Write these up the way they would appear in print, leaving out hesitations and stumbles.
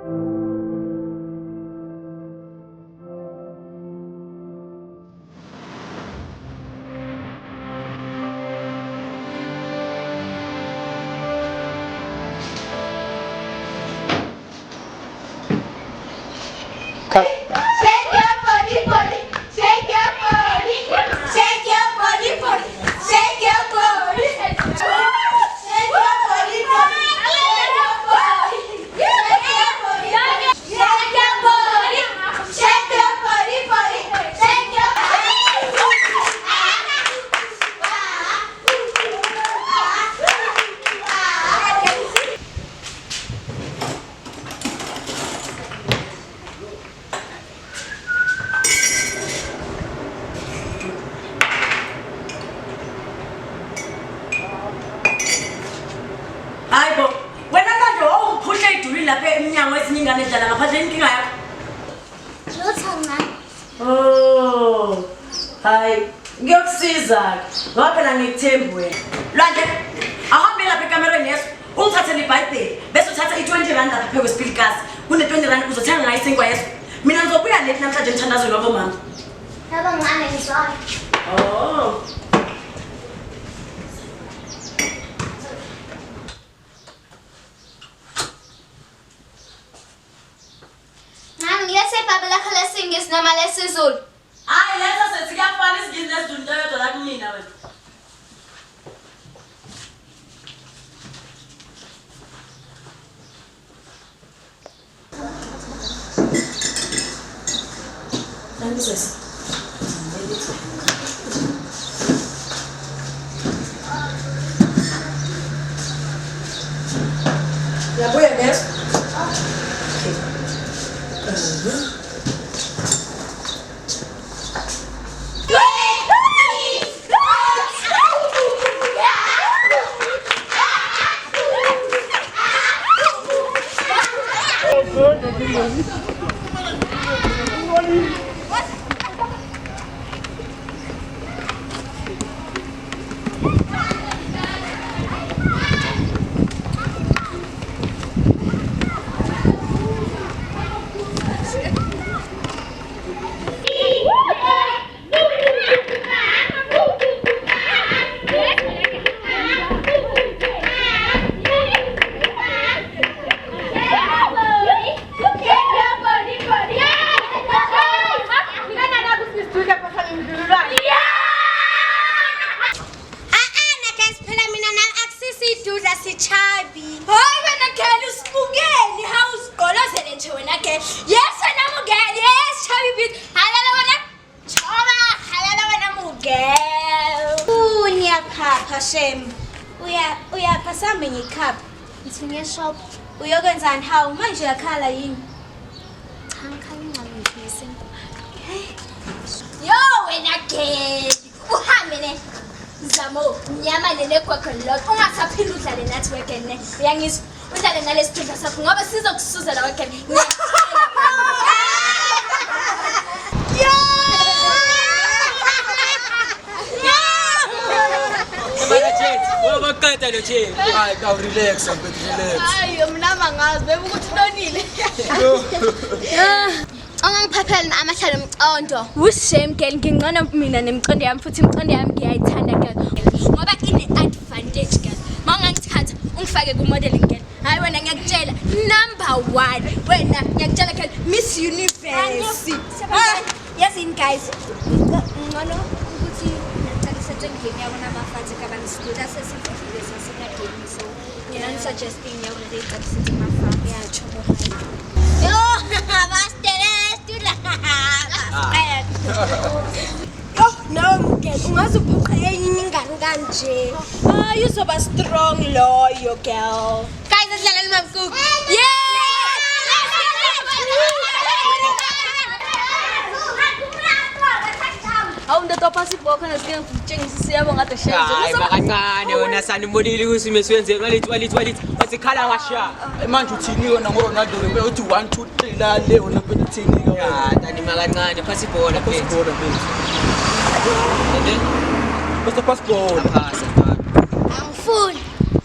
Oh, hi. Ngiyokusiza. Ngoba phela ngikuthembu wena. Lwandle, ahambe lapha ekamereni yeso. Ungithathele iBhayibheli bese uthatha i20 rand lapha kwesipilikazi. Kune20 rand uzothenga ngayo isinkwa yeso. Mina ngizobuya late namhlanje ngithandazo lwabo mama. Baba ngane ngizwa. Oh. Ngiyase baba lakho lesingisi noma lesizulu. Hayi leso sethi kuyafana isingisi nesizulu into yodwa la kumina wena. Thank you sis. Ya voy a ver. Uyaphasamba ngikhapha. Ngithinge shop. Uyokwenzani hawu manje yakhala yini? Cha ngikhala ingalo ngithise. Hey. Yo wena geli. Uhambe ne. Zamo nyama nenegwaqo lot. Ungasaphila udlale nathi weekend ne. Uyangizwa? Udlale nalesithunga sakho ngoba sizokusuzela weekend. Bakata lo che. Hayi ka relax and relax. Hayi mina mangazi bebe ukuthi tonile. Ongangiphaphela namahlalo umcondo. Ushame girl ngingqona mina nemcondo yami futhi imcondo yami ngiyayithanda girl. Ngoba ine advantage girl. Mawungangithatha ungifake ku modeling girl. Hayi wena ngiyakutshela number 1 wena ngiyakutshela girl Miss Universe. Yes guys. Ngcono ukuthi ngicela yabona abafathi kabani sikuda sesifike sasikadeni so ngiyani suggesting yabona lecala sithi mafaka yacho yo abastelestula yo no girl ungazuphuqa enye ingane kanje uzoba strong loyo girl guys asidlalela mamkuku yeah Awunda topa sibokho nasike ngitshengisa siyabo ngade shenge. Hayi makancane wena sanibonile ukuthi mesiwenze walithi wasikhala ngasha. Manje uthini yona ngoRonaldo le uthi 1 2 3 la le wona phela uthini ke wena. Tani makancane phasi ibhola phela. Basta passport. Phasa. Angifuni.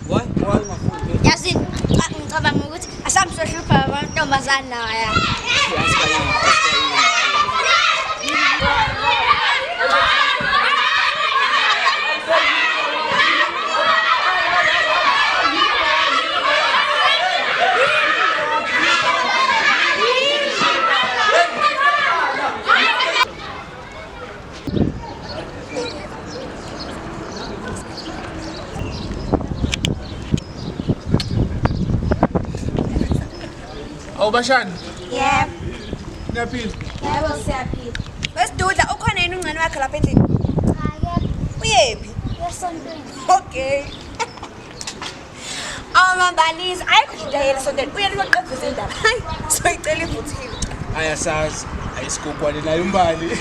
Why ngafuni? Yazi ngicabanga ukuthi asamsohlupha abantu ntombazana ya. Awubashani? Yebo. Ngiyaphila. Yebo siyaphila. Wesidudla ukhona yini ungane wakhe lapha endlini? Cha yebo. Uyephi? Yasontweni. Okay. Amambalizi ayikho into yena sontweni. Uyena uyoqedisa indaba. Hayi, soyicela ivuthiwe. Ayasazi. Ayisikokwane nayo umbali.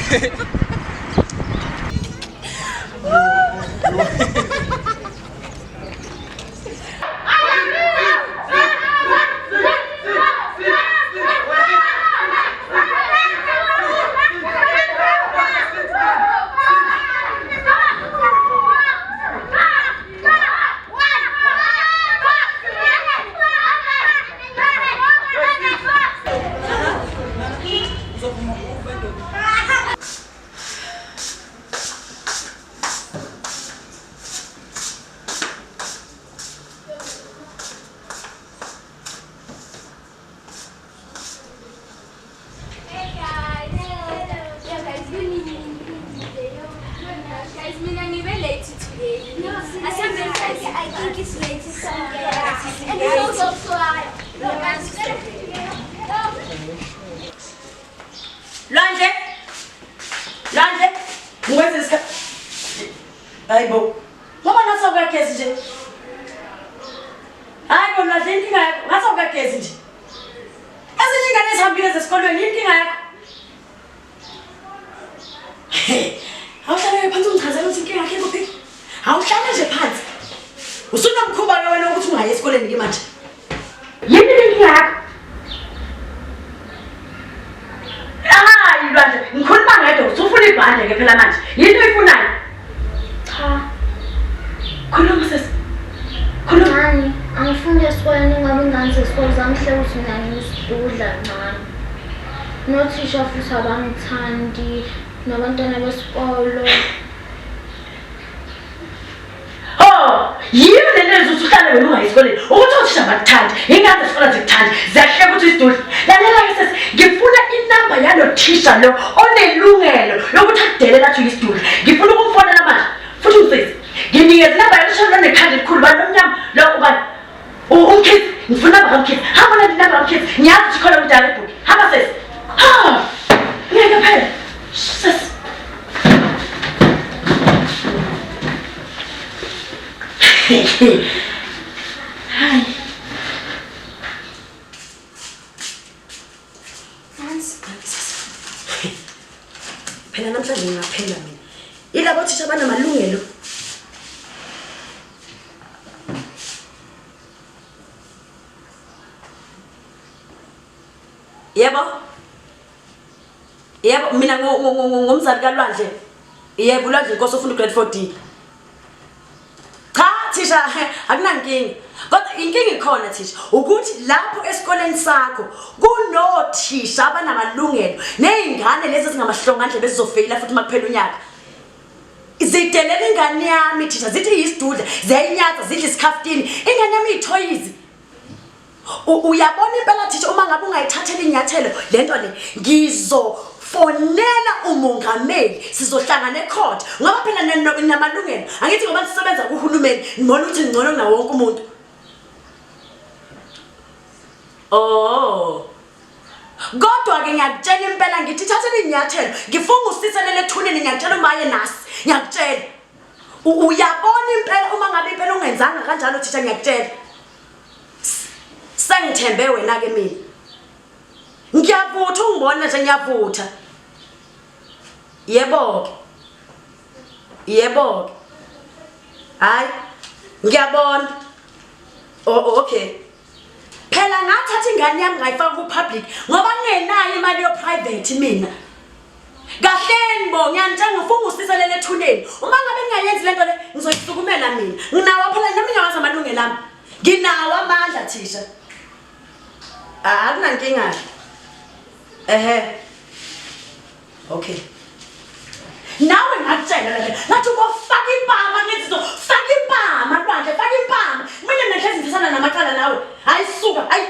Lande, ngwenze isikhathi. Hayibo. Ngoba nasawukagezi nje. Hayibo Lande inkinga yakho, nasawukagezi nje. Ezinye ingane ezihambile zesikolweni inkinga yakho. Awuhlale phansi ungichazela ukuthi inkinga yakho ikuphi? Awuhlale nje phansi. Usunomkhuba ke wena ukuthi ungayi esikoleni ke manje. Yini inkinga yakho? Lwandle, ngikhuluma ngedwa usufuna ibhande ke phela manje. Yini uyifunayo? Cha. Khuluma sesi. Khuluma. Ngani, angifuni esikoleni ngoba ingane zesikole zangihle ukuthi mina ngiyisidudla ncane. Nothisha futhi abangithandi nabantwana besikolo. Oh, yini lezi usuhlale wena ungayi esikoleni? Ukuthi othisha bakuthandi, ingane zesikole zikuthandi, ziyahle ukuthi isidudla. Lalela ke sesi, ngifuna inamba yalo thisha lo onelungelo lokuthi akudele lathi isidudla. Ngifuna ukumfonela manje. Futhi ungisize. Nginikeza inamba yalo thisha lo nekhandi elikhulu bani nomnyama lo ubani? Umkhithi, ngifuna inamba kamkhithi. Hamba na inamba kamkhithi. Ngiyazi ukuthi khona umdala ebhuki. Hamba sesi. Ha! Ngeke phela. Sesi. Hi. Phela namhlanje ngiyaphela mina. Ilabo thisha banamalungelo. Yebo. Yebo mina ngomzali kaLwandle. Yebo uLwandle inkosi ufuna grade 4D. Cha thisha akunankingi. Kodwa inkingi ikhona thisha ukuthi lapho esikoleni sakho kunothisha abanamalungelo nezingane lezi ezingamahlongandle bezizofeyila futhi makuphela unyaka. Zidelela ingane yami thisha zithi iyisidudla ziyayinyatha zidla isikhaftini ingane yami ithoyizi. Uyabona impela thisha uma ngabe ungayithathela inyathelo lento le ngizofonela umongameli sizohlangana ecourt ngoba phela namalungelo angithi ngoba sisebenza kuhulumeni ngibona ukuthi ngcono kunawo wonke umuntu. Oh. Kodwa ke ngiyakutshela impela ngithi thathela inyathelo ngifunga usiselele ethuneni ngiyakutshela umaye nasi ngiyakutshela. Uyabona impela uma ngabe impela ungenzanga kanjalo thisha ngiyakutshela. Sengithembe wena ke mina. Ngiyavutha ungibona nje ngiyavutha. Yebo. Yebo. Hayi. Ngiyabona. Oh okay. Phela ngathatha ingane yami ngayifaka ku public ngoba ngingenayo imali yo private mina. Kahleni bo ngiyantshela ngifuna usiselele ethuneni. Uma ngabe ngingayenzi lento le ngizoyisukumela mina. Nginawo phela nami ngiyawazi amalungelo ami. Nginawo amandla thisha. Akunankinga. Okay. Nawe ngakutshela ngathi ubofaka impama ngezinto faka impama Lwandle faka impama mina nehlezi ngithathana namaqala nawe hayi suka hayi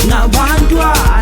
ngabantwana